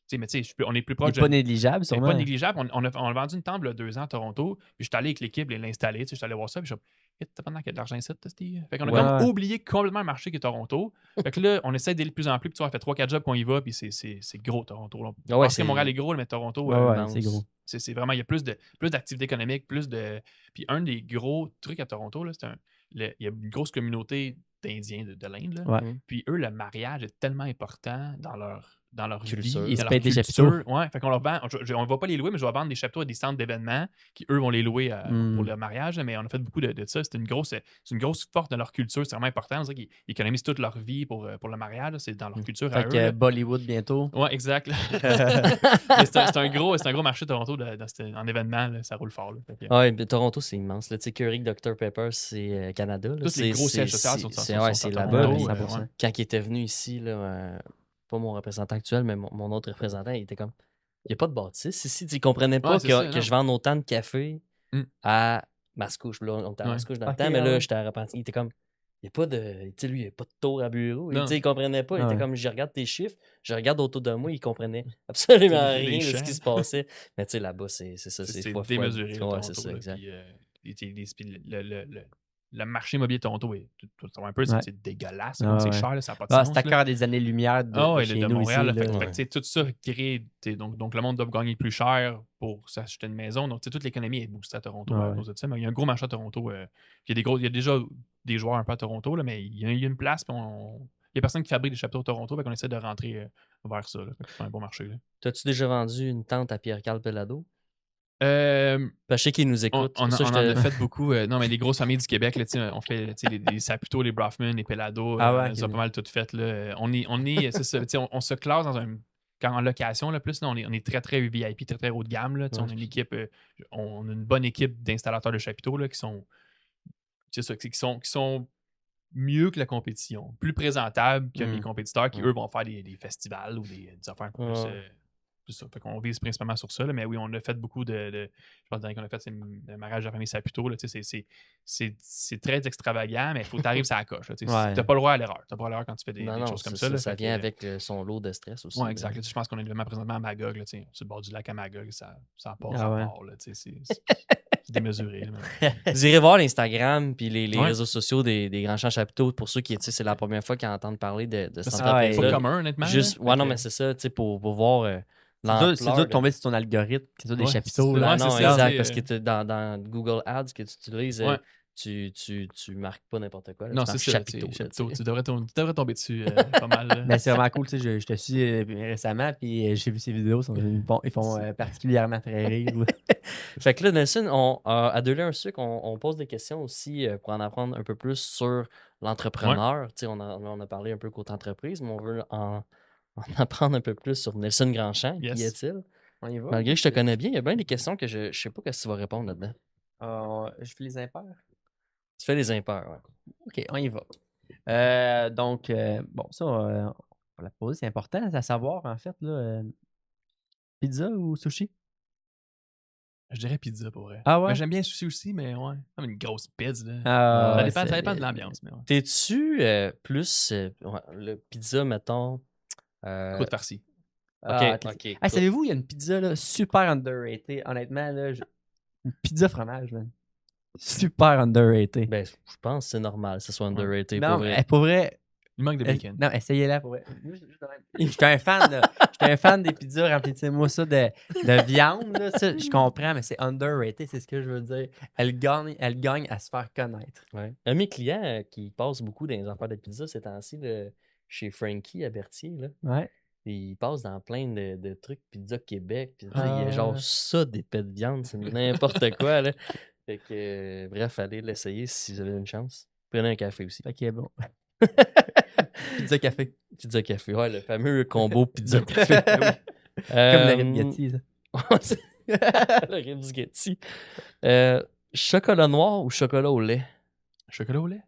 sais, mais tu sais, on est plus Il proche n'est pas négligeable, c'est sûrement. pas négligeable. On a vendu une table il y a 2 ans à Toronto. Puis je suis allé avec l'équipe l'installer. Je suis allé voir ça. Puis je suis comme, t'as pendant qu'il y a de l'argent ici, Steve. Fait qu'on a Ouais. comme oublié complètement le marché qui est Toronto. Fait que là, on essaie d'aller de plus en plus. Puis tu vois, on fait 3-4 jobs qu'on y va. Puis c'est gros, Toronto. Là. Ah ouais, Parce que c'est- Montréal est gros, mais Toronto, Ouais, ouais, immense. c'est gros. c'est vraiment, il y a plus d'activités économiques, plus de. Puis un des gros trucs à Toronto, là, il y a une grosse communauté d'Indiens de l'Inde. Là. Ouais. Puis eux, le mariage est tellement important dans leur Culture. vie, Ils dans se leur payent des culture. chapiteaux. Ouais, fait qu'on leur vend. On ne va pas les louer, mais je vais vendre des chapiteaux à des centres d'événements qui, eux, vont les louer pour le mariage. Là, mais on a fait beaucoup de ça. C'est une grosse force de leur culture. C'est vraiment important. C'est qu'ils économisent toute leur vie pour le mariage. Là. C'est dans leur culture à Fait eux. que là. Bollywood bientôt. Ouais, exact. Mais c'est un gros marché Toronto en événement. Là, ça roule fort. Là. Fait que, Ouais, mais Toronto, c'est immense. Là. Tu sais, Keurig, Dr Pepper, c'est Canada. Là. tous les gros sièges sociaux sont c'est à là-bas. Toronto. puis 100%. Quand il était venu ici, là, pas mon représentant actuel, mais mon autre représentant, il était comme, il n'y a pas de bâtisse ici. Tu sais, il comprenait pas Ouais, c'est ça, que non. je vende autant de café Mm. à Mascouche. Là, on était à Ouais. Mascouche dans le Ok, temps, mais là, ouais. j'étais à Repentigny. Il était comme, il n'y a pas de. Tu sais, lui, il n'y a pas de tour à bureau. Non. Tu sais, il comprenait pas. Il était Ouais. comme, je regarde tes chiffres, je regarde autour de moi, il comprenait absolument Les rien de ce champs. qui se passait. Mais tu sais, là-bas, c'est ça. C'est fois démesuré, Ouais, Toronto. c'est ça, Là, exact. puis le marché immobilier de Toronto est un peu, Ouais. c'est dégueulasse. Ah, C'est ouais. cher, là, ça n'a pas de Ah, sens. c'est là. encore des années-lumière de, Ah ouais, de de chez nous Montréal. ici. Là, là. fait que, tu sais, tout ça crée. Donc, le monde doit gagner plus cher pour s'acheter une maison. Donc, tu sais, toute l'économie est boostée à Toronto Ah à ouais. cause de ça. Mais il y a un gros marché à Toronto. Il y a déjà des joueurs un peu à Toronto, là, mais il y a une place. Puis il y a personne qui fabrique des chapiteaux à Toronto. Fait qu'on essaie de rentrer vers ça. Là. Fait que c'est un bon marché. Là. T'as-tu déjà vendu une tente à Pierre-Carl Pelado? Euh, Je sais qu'il nous écoute. On Ça, en a fait beaucoup. Non, mais les grosses familles du Québec, là, on fait les Saputo, les Brafman, les Pelado. Ah ouais, on les a ok. pas mal toutes faites. Là. On est c'est ça. On se classe dans quand en location, là, plus, là, on est très, très VIP, très, très haut de gamme. Là, Ouais. On a une équipe, on a une bonne équipe d'installateurs de chapiteaux là, qui sont mieux que la compétition, plus présentables que mes compétiteurs qui, eux, vont faire des festivals ou des affaires un peu plus. C'est ça. Fait qu'on vise principalement sur ça. Là, mais oui, on a fait beaucoup je pense que le dernier qu'on a fait, c'est le mariage de la famille Saputo. Là, c'est très extravagant, mais il faut que tu arrives à la coche. Tu n'as pas le droit à l'erreur. Tu n'as pas le droit quand tu fais des choses comme ça. Là, ça fait vient que, avec son lot de stress aussi. ouais, exact. Là, je pense qu'on est vraiment présentement à Magog. Là, sur le bord du lac à Magog. Ça n'a pas Ah ouais. rapport. Là, c'est démesuré. Là, mais- Vous irez voir l'Instagram puis les Ouais. réseaux sociaux des Grands Champs Chapiteaux pour ceux qui, tu sais, c'est la première fois qu'ils entendent parler de cette C'est Ah, ouais. pas entreprise-là. commun, honnêtement. Juste, là. ouais, non, Fait mais que- c'est ça, tu sais, pour voir C'est dur de tomber sur ton algorithme, que ce soit des Ouais, chapiteaux. c'est- Là. Ah ouais, non, c'est ça, exact, c'est, parce que dans Google Ads que tu utilises, Ouais. tu marques pas n'importe quoi. Là, Non, tu c'est marques ça. chapiteau. là, Chapiteau, tu sais. tu devrais tomber dessus pas mal. là. Mais c'est vraiment cool. Tu sais, je te suis récemment, puis j'ai vu ces vidéos. Ils font particulièrement très rire. là. Fait que là, Nelson, à Deux Lait un Sucre, on pose des questions aussi pour en apprendre un peu plus sur l'entrepreneur. Tu sais, on a parlé un peu côté entreprise, mais on veut en apprendre un peu plus sur Nelson Grandchamp. Qui Yes. est-il? On y va? Malgré que je te connais bien, il y a bien des questions que je sais pas ce que tu vas répondre là-dedans. Je fais les impairs. Tu fais les impairs, ouais. OK, on y va. Donc, bon, ça, on va la poser. C'est important à savoir, en fait. Là, pizza ou sushi? Je dirais pizza, pour vrai. Ah ouais? Mais j'aime bien sushi aussi, mais ouais. Comme une grosse pizza, là. Ah, Ça ouais, dépend de l'ambiance, mais ouais. T'es-tu plus le pizza, mettons. Croûte farcie. Ah, ok. Hey, savez-vous, il y a une pizza là, super underrated. Honnêtement, là, une pizza fromage, man. Super underrated. Ben, je pense que c'est normal que ce soit underrated Non, pour vrai. pour vrai. Il manque de bacon. Non, essayez-la pour vrai. Moi, j'étais un fan, là. J'étais un fan des pizzas. Remplissez-moi ça de viande, là. Ça, je comprends, mais c'est underrated, c'est ce que je veux dire. Elle gagne à se faire connaître. Ouais. Un de mes clients qui passe beaucoup dans les affaires de pizza ces temps-ci, chez Frankie à Berthier, là. Ouais. Il passe dans plein de trucs Pizza Québec. Puis, il y Ah. a genre ça, des pets de viande. C'est n'importe quoi, là. Fait que, bref, allez l'essayer si vous avez une chance. Prenez un café aussi. Fait que bon. Pizza café. Pizza café. Ouais, le fameux combo pizza café. Comme la Rimgatti, ça. Le Rimsgatti. Chocolat noir ou chocolat au lait? Chocolat au lait?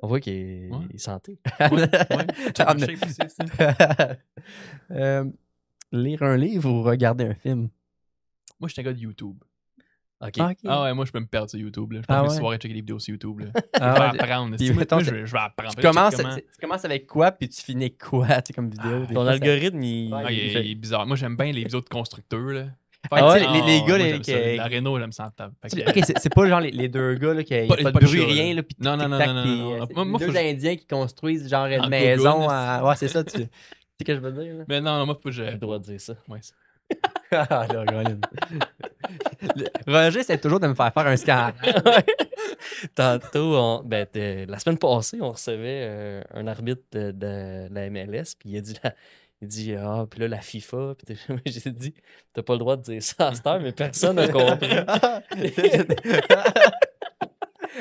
On voit qu'il est Ouais. santé. Ouais. Ah, Shape aussi, c'est- Lire un livre ou regarder un film? Moi, je suis un gars de YouTube. OK. Ah, ok. Ah ouais, moi, je peux me perdre sur YouTube. Là. Je Ah passe mes ouais? soirées à checker des vidéos sur YouTube. Là. Ah Je ouais, vais apprendre. puis Moi, mettons, je vais apprendre. Tu commences avec quoi, puis tu finis quoi, tu sais, comme vidéo. Ah, des Ton fois, ça- algorithme, il, Ouais, Ah, il fait... il est bizarre. Moi, j'aime bien les vidéos de constructeurs. Là. Ah, tu sais, les gars, moi, les- j'aime ça. qui- La Renault, j'aime ça en table. Fait que, Ok, c'est pas genre les deux gars, là, qui n'y a Pas- pas pas de de bruit, chat, rien, là. là, puis Non, non, non, tic-tac, non, puis, non, non. c'est Moi, deux faut que je- Indiens qui construisent genre une En maison. cocoon, Ouais, c'est ça, tu sais ce que je veux dire, là? Mais non, moi, faut que je. J'ai le droit de dire ça. Ouais, Ah, là, Colin. Roger, c'est toujours de me faire faire un scandale. Tantôt, la semaine passée, on recevait un arbitre de la MLS, puis il dit ah, puis là, la FIFA, puis j'ai dit, t'as pas le droit de dire ça à cette heure, mais personne n'a compris.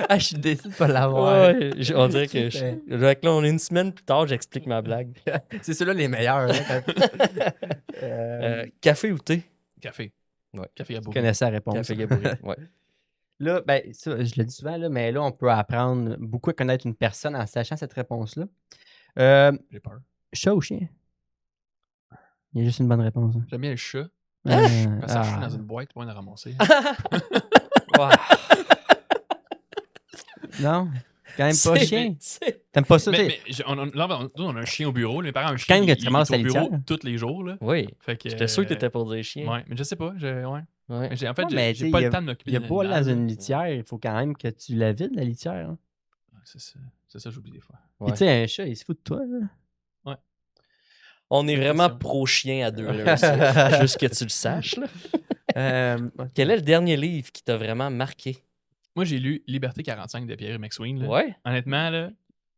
Ah, je suis déçu de pas l'avoir. Ouais, on dirait que fait que là, on est une semaine plus tard, j'explique ma blague. C'est ceux-là les meilleurs. Là, Café ou thé? Café. Ouais. Café à tu bourrer. connaissais la réponse. Café Gabouré, ouais. Là, ben, ça, je le dis souvent, là, mais là, on peut apprendre beaucoup à connaître une personne en sachant cette réponse-là. J'ai peur. Chat ou chien? Il y a juste une bonne réponse. Hein. J'aime bien le chat. Ah, Parce que je suis ah. dans une boîte, pas à ramasser. Wow. Non, quand même pas chien. C'est- T'aimes pas ça? Mais, t'sais? mais on a un chien au bureau. Mes parents ont un chien. Quand même que il- tu il ramasses est au la bureau litière. tous les jours. Là. Oui, Fait que, j'étais sûr que t'étais pour dire chien. Ouais, mais je sais pas. Ouais. Ouais. Mais en fait, Ouais, mais j'ai t'sais, pas il y le a- temps de m'occuper Il y a d'un pas animal, dans là. une litière, il faut quand même que tu la vides, la litière. Hein. Ouais, c'est ça, j'oublie des fois. Ouais. Puis tu sais, un chat, il se fout de toi. Là. On est Bonne vraiment question. pro-chien à deux. Là, juste que tu le saches. Là. Quel est le dernier livre qui t'a vraiment marqué? Moi, j'ai lu Liberté 45 de Pierre McSween. Là. Ouais. Honnêtement, là,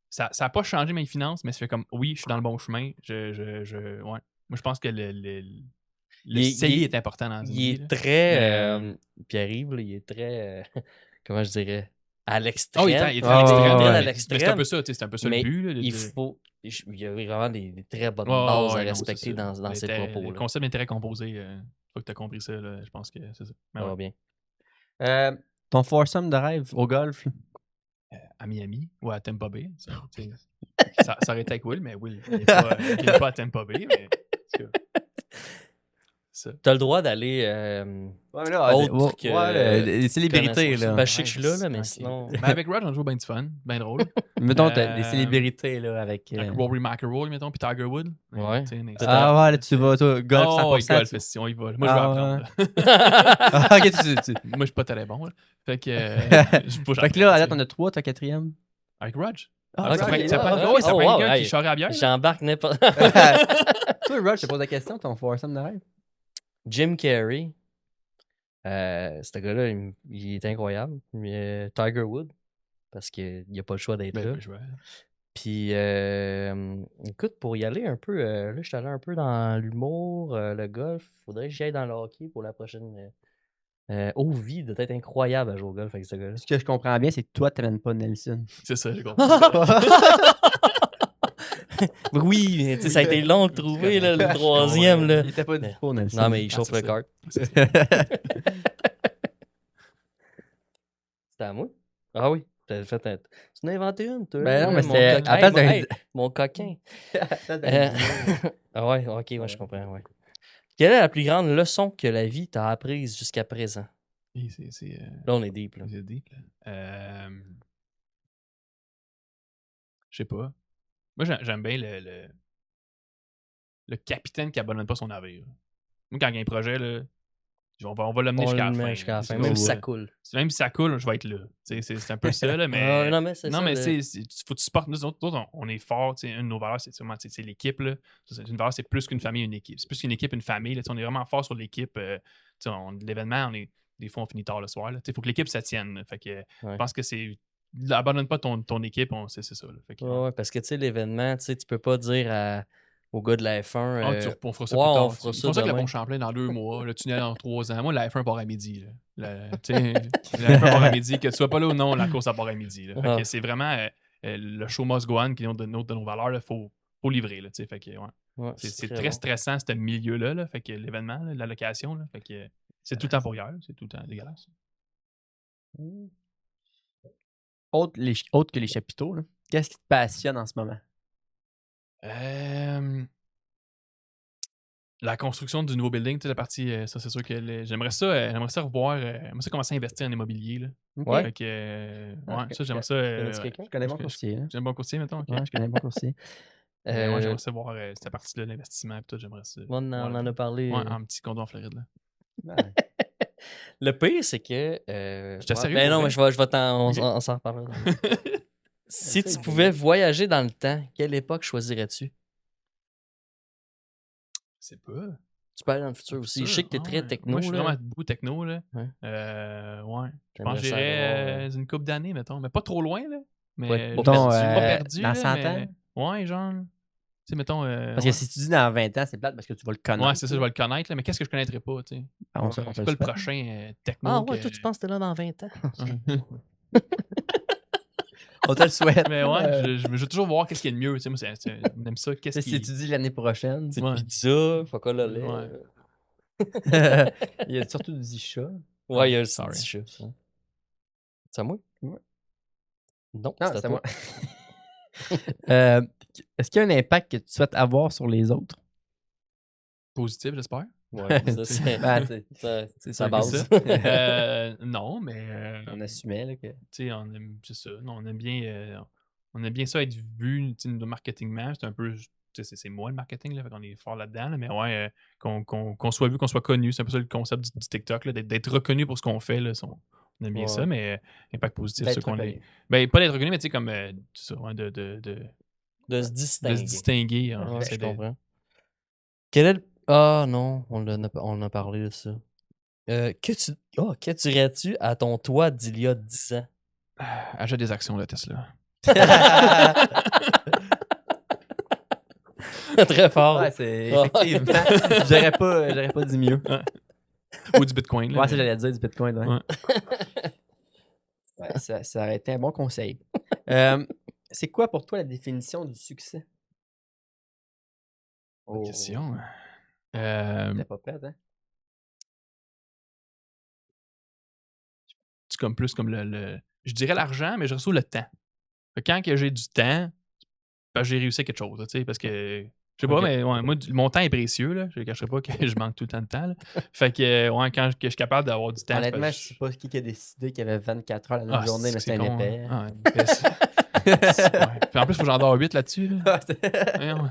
ça a pas changé mes finances, mais ça fait comme, oui, je suis dans le bon chemin. Ouais. Moi, je pense que le CI est important dans une Il vie. est là. très. Pierre-Yves, là, il est très. Comment je dirais? À l'extrême. Oh, il est très Ah, à l'extrême. ouais, ouais. À Mais l'extrême. c'est un peu ça, tu sais, c'est un peu ça Mais le but. Là, Il faut. Il y a vraiment des très bonnes Ouais, bases ouais, à non, respecter c'est ça. dans ces L'intérêt- propos. Le Là. concept d'intérêt composé, une fois que tu as compris ça, là, je pense que c'est ça. Mais Ça ouais. va bien. Ton foursome de rêve au golf. À Miami ou à Tampa Bay. Ça aurait été avec Will, mais Will, il n'est pas à Tampa Bay. Mais, en tout cas, ça. T'as le droit d'aller. Ouais, là, Autre que les célébrités. connaissance. Là. Ben, je sais que je suis là, mais Ok. sinon. Ben, avec Rod, on joue bien du fun, bien drôle. Mettons, Euh, des célébrités là, avec. Avec Rory McIlroy, mettons, puis Tiger Wood. Ouais. Tu sais, Ah ouais, là, tu vas, toi, golf 100%. Oh, ouais, golf, tu- si on y va. Moi, je vais Ah, apprendre. Ah, ok, Moi, je suis pas très bon. Là. Fait que, Fait que là, à date, on a 3, t'as 4e. Avec Rog. Ah, ça ok, prend ok. ça prend- Ah, oui, ça oh, prend wow, quelqu'un hey. qui charre à bière. là. J'embarque n'importe. Toi, Rod, je te pose la question, ton foursome de rêve. Jim Carrey. Ce gars-là, il est incroyable. Mais, Tiger Wood. Parce qu'il n'y a pas le choix d'être là. Ben, je vois. Puis, écoute, pour y aller un peu, là, je suis allé un peu dans l'humour, le golf. Faudrait que j'y aille dans le hockey pour la prochaine. Ovi doit être incroyable à jouer au golf avec ce gars-là. Ce que je comprends bien, c'est que toi, t'amènes pas Nelson. C'est ça, j'ai compris. Oui, mais tu sais, ça a été long de trouver là, le troisième. Là. Il était pas dispo, Nelson. Non, mais il chauffe c'est le ça. kart. C'était à moi? Ah oui. T'as fait un... Tu en as inventé une, toi? Ben non, mais mon c'était coquin. à place d'un- Hey, mon coquin. Ah ouais, ok, moi je comprends, ouais. Quelle est la plus grande leçon que la vie t'a apprise jusqu'à présent? Là, on est deep. Là. C'est deep, là. Je sais pas. Moi, j'aime bien le capitaine qui abandonne pas son navire. Moi, quand il y a un projet, là, on va l'amener On jusqu'à le la met fin. jusqu'à la fin. C'est Même comme si ça ça. coule. Même si ça coule, je vais être là. C'est un peu ça, là, mais. Non, mais c'est Non, ça. mais tu sais, faut que tu supportes. Nous autres, on est forts. Une de nos valeurs, c'est vraiment c'est l'équipe. Là. Une valeur, c'est plus qu'une famille, une équipe. C'est plus qu'une équipe, une famille. Là. On est vraiment fort sur l'équipe. L'événement, des fois, on finit tard le soir. Il faut que l'équipe, ça tienne. Fait que, je pense que c'est. Abandonne pas ton équipe, c'est ça. Là. Fait que, Ouais, parce que tu sais, l'événement, tu peux pas dire au gars de la F1. on fera ça ouais, plus tard. on fera Ils ça font ça avec le demain. Pont Champlain dans 2 mois, le tunnel en 3 ans. Moi, la F1 part à midi. Là. La F1 part à midi. Que tu sois pas là ou non, la course, elle part à midi. Là. Fait que c'est vraiment le show must go on qui est une de nos valeurs. Il faut livrer. Là, fait que, Ouais, c'est très stressant, ce milieu-là. Là, fait que l'événement, là, la location, là, fait que c'est tout le temps pour hier. C'est tout le temps dégueulasse. Autre que les chapiteaux, là, qu'est-ce qui te passionne en ce moment? La construction du nouveau building, la partie, ça c'est sûr que j'aimerais ça revoir, j'aimerais ça commencer à investir en immobilier. Là. Ouais. Fait que, je ça j'aimerais ça. Connais-tu quelqu'un? Je connais bon courtier. Hein? J'ai un bon courtier, mettons. Okay. Ouais, je connais bon courtier. Ouais, j'aimerais ça voir cette partie-là, l'investissement, et tout, j'aimerais ça. On en a parlé. Ouais, un petit condo en Floride. Là. Ouais. Le pire, c'est que. J'étais sérieux. Ben non, vrai? mais je vais on s'en reparlera. Si tu pouvais voyager dans le temps, quelle époque choisirais-tu? C'est pas. Tu peux aller dans le futur aussi. Je sais que t'es très techno. Moi, je suis là. vraiment beaucoup techno. Là. Ouais. Ouais. Je pense T'aimerais que ça j'irais avoir, une couple d'années, mettons. Mais pas trop loin, là. Mais Ouais, pas Mettons, perdu. pas perdu. dans là, 100 mais... ans? Ouais, genre. Tu sais, mettons. Parce que si tu dis dans 20 ans, c'est plate parce que tu vas le connaître. Ouais, c'est ça, je vais le connaître, là, mais qu'est-ce que je connaîtrais pas, tu sais? On C'est se quoi le le fait. prochain techno? Ah ouais, toi, tu penses que t'es là dans 20 ans? On te le souhaite. Mais ouais, je veux toujours voir qu'est-ce qui est le mieux. Tu sais, moi, on aime ça. Qu'est-ce Si qui. tu dis l'année prochaine, C'est Ouais. pizza, faut qu'on le lait. Ouais. il y a surtout du chat. Ouais, il y a le Sorry. petit chat. ça. C'est à moi? Ouais. Non, Non, c'est à c'est toi. moi. Est-ce qu'il y a un impact que tu souhaites avoir sur les autres? Positif, j'espère. Ouais, ça, c'est Ben, tu sais, ça, c'est sa sûr que base. ça. Non, mais. On assumait là, que. Tu sais, c'est ça. Non, on aime bien ça être vu, tu sais, de marketingment. C'est un peu. Tu sais, c'est moi le marketing, là, fait qu'on est fort là-dedans. Là, mais ouais, qu'on soit vu, qu'on soit connu. C'est un peu ça le concept du TikTok, là, d'être reconnu pour ce qu'on fait. Là, on aime bien ça, mais impact positif, c'est qu'on est. Ben, pas d'être reconnu, mais tu sais, comme. Ça, ouais, De se de se distinguer. distinguer. Hein, Ouais, c'est je comprends. Quel est le... Ah non, on en a parlé de ça. Que dirais-tu à ton toi d'il y a 10 ans? Achète des actions de Tesla. Très fort. Ouais, c'est effectivement. J'aurais pas dit mieux. Ou du Bitcoin. Là, Ouais, ça j'allais dire du Bitcoin. Ouais. Ouais. Ouais, ça aurait été un bon conseil. C'est quoi pour toi la définition du succès? Bonne question. T'es pas prête, hein? C'est comme plus comme je dirais l'argent, mais je reçois le temps. Fait que quand que j'ai du temps, ben, j'ai réussi à quelque chose, tu sais, parce que je sais pas, Ok. mais ouais, moi, mon temps est précieux, là. Je ne cacherai pas que je manque tout le temps de temps. Là. Fait que ouais, quand que je suis capable d'avoir du temps. Honnêtement, parce je que sais pas qui a décidé qu'il y avait 24 heures la même journée, mais c'est un con, épais. hein. Ouais. Puis en plus, il faut que j'en dors 8 là-dessus. Là. Voyons.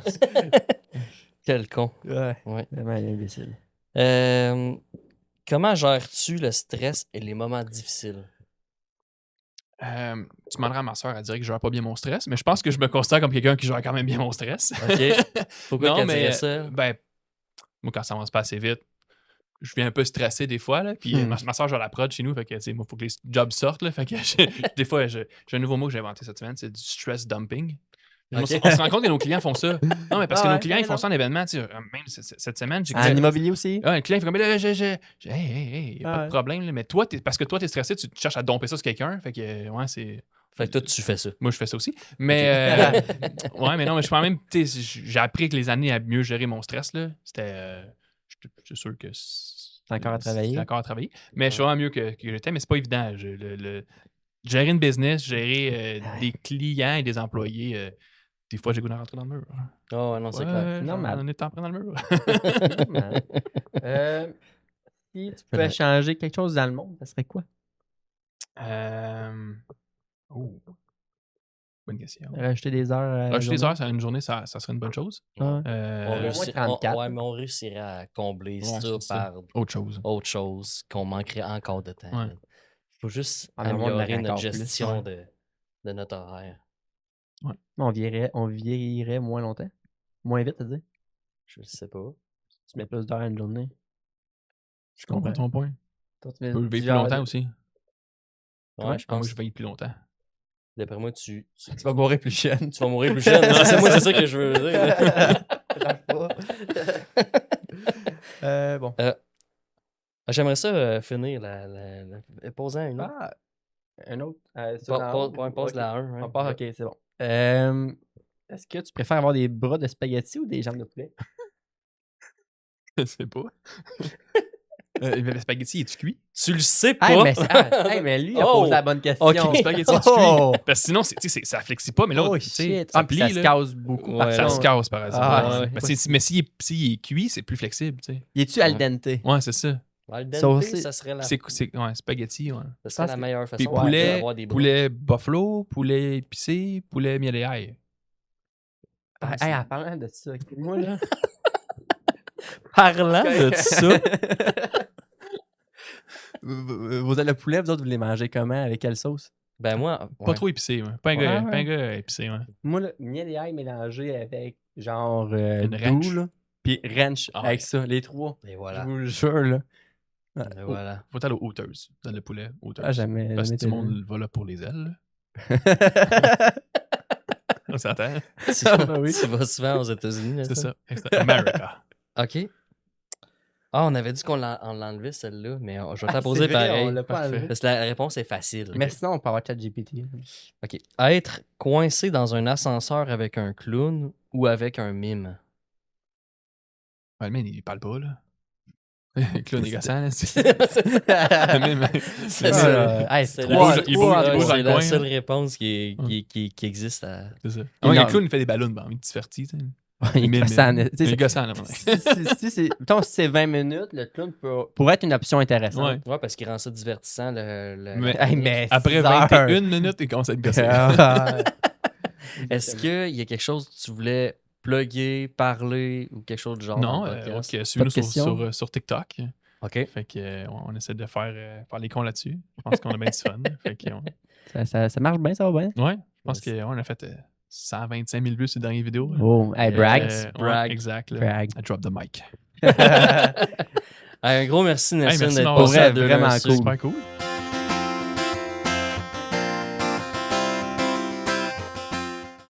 Quel con. Ouais, Ouais. vraiment imbécile. Comment gères-tu le stress et les moments difficiles? Tu demanderas à ma soeur, elle dirait que je gère pas bien mon stress, mais je pense que je me considère comme quelqu'un qui gère quand même bien mon stress. OK. Pourquoi Non, qu'elle mais dirait ça? ben, moi, quand ça avance pas assez vite, je viens un peu stressé des fois. Là, puis ma soeur gère la prod chez nous, fait que, moi, il faut que les jobs sortent. Là, fait que des fois, j'ai un nouveau mot que j'ai inventé cette semaine, c'est du stress dumping. Okay. On se rend compte que nos clients font ça. Non, mais parce que Ah nos ouais, clients, ils ouais, font non. ça en événement. Tu sais, même cette semaine, j'ai En immobilier aussi? un client fait comme là, hey, y a pas ouais. de problème. Là, mais toi, parce que toi, t'es stressé, tu cherches à domper ça sur quelqu'un. Fait que, ouais, c'est. Fait que toi, tu fais ça. Moi, je fais ça aussi. Mais, ouais, mais non, mais je suis quand même. J'ai appris avec les années à mieux gérer mon stress. Là. C'était. Je suis sûr que. C'est encore à travailler. C'est encore à travailler. Mais je suis vraiment mieux que j'étais, mais c'est pas évident. Gérer une business, gérer des clients et des employés. Des fois, j'ai goût de rentrer dans le mur. Oh, non, c'est clair. Normal. On est en train dans le mur. Normal. Si tu pouvais changer quelque chose dans le monde, ça serait quoi? Oh, bonne question. Rajouter des heures. Rajouter des heures à une journée, ça serait une bonne chose. Ouais. On Euh, réussit- 34. ouais, mais on réussirait à combler Ouais, ça c'est ça. par autre chose. autre chose qu'on manquerait encore de temps. Ouais. Il faut juste Ah, mais le monde améliorer l'aurait notre encore plus, gestion de notre horaire. On vieillirait moins longtemps. Moins vite, à dire. Je sais pas. Tu mets plus d'heures à une journée. Je comprends ton point. Toi, tu Tu mets peux vivre 10 plus heures longtemps de- aussi. Ouais, je Moi, pense. je vais vivre plus longtemps. D'après moi, tu Tu vas mourir plus jeune. vas mourir plus jeune. C'est ça que je veux dire. Bon. J'aimerais ça finir posant une autre. Ah, un autre. Pose la 1. On part, ok, c'est bon. Est-ce que tu préfères avoir des bras de spaghetti ou des jambes de poulet? Je sais pas. Le spaghetti, est-tu cuit? Tu le sais pas. Mais lui, il a Oh, posé la bonne question. ok. Le spaghetti, est-tu Oh! cuit? Parce que sinon, ça flexit pas, mais là, Oh tu sais, shit! ça Ah, puis plie, ça se là. casse beaucoup. Ouais, par Ça se contre. casse, par exemple. Ah, Ouais. ouais. Mais s'il est cuit, c'est plus flexible, tu sais. Il est-tu al dente? Ouais, c'est ça. Al dente, Saucé. ça serait la, Ouais, spaghetti, ouais. ça serait la pense que- meilleure Puis façon d'avoir des bras. poulet buffalo, poulet épicé, poulet miel et ail. Hey, en parlant de ça, moi là. Parlant de ça, Vos ailes de poulet, vous autres, vous les mangez comment? Avec quelle sauce? ben moi, Pas ouais. trop épicé, ouais. Pas un Ouais, gars, ouais. pas un gars épicé, ouais. Moi, là, miel et ail mélangé avec genre Une doux, ranch. là. Puis ranch Ah avec ouais. ça, les trois. Et Je voilà. vous le jure, là. Et voilà. Faut aller aux hauteuses, dans le poulet hauteuse. Ah, jamais. Parce que jamais tout le été monde va là pour les ailes. là. On s'entend? Ah, oui. Tu vas souvent aux États-Unis, là, C'est ça? ça. America. OK. Ah, on avait dit qu'on l'enlevait, celle-là, mais je vais te la Ah, poser c'est vrai, pareil. on l'a pas Parfait. enlevé. Parce que la réponse est facile. Mais sinon, on peut avoir ChatGPT. OK. Être coincé dans un ascenseur avec un clown ou avec un mime? Ouais, le man, il parle pas, là. Le clown est gossant, là. C'est C'est ça. Hey, C'est c'est la, trois- bouge- il trois- bouge- il bouge dans c'est le la coin, seule là. réponse qui existe à... C'est ça. Et Ouais, non. le clown, il fait des ballons, bon, il te divertit, tu sais. Il est Mime, gossant, mime. tu sais, Il est gossant, là. mettons, si c'est 20 minutes, le clown pourrait être une option intéressante. Ouais. Ouais, parce qu'il rend ça divertissant. Mais- Hey, mais Après 6 heures. 21 minutes, il commence à être gossé. Ah. Est-ce qu'il y a quelque chose que tu voulais plugger, parler ou quelque chose de genre? Non, dans le podcast? donc, suis-nous Pas de questions? sur TikTok. OK. Fait que on essaie de faire les cons là-dessus. Je pense qu'on a bien du fun. Fait que, Ça marche bien, ça va bien. ouais, je pense qu'on a fait 125 000 vues sur les dernières vidéos. là. Oh, hey, brag. Ouais, brag. exact. Là. Brag. I drop the mic. Un gros merci, Nelson, merci d'être d'avoir passé fait à Deux vraiment Leurs cool. Sucres. Super cool.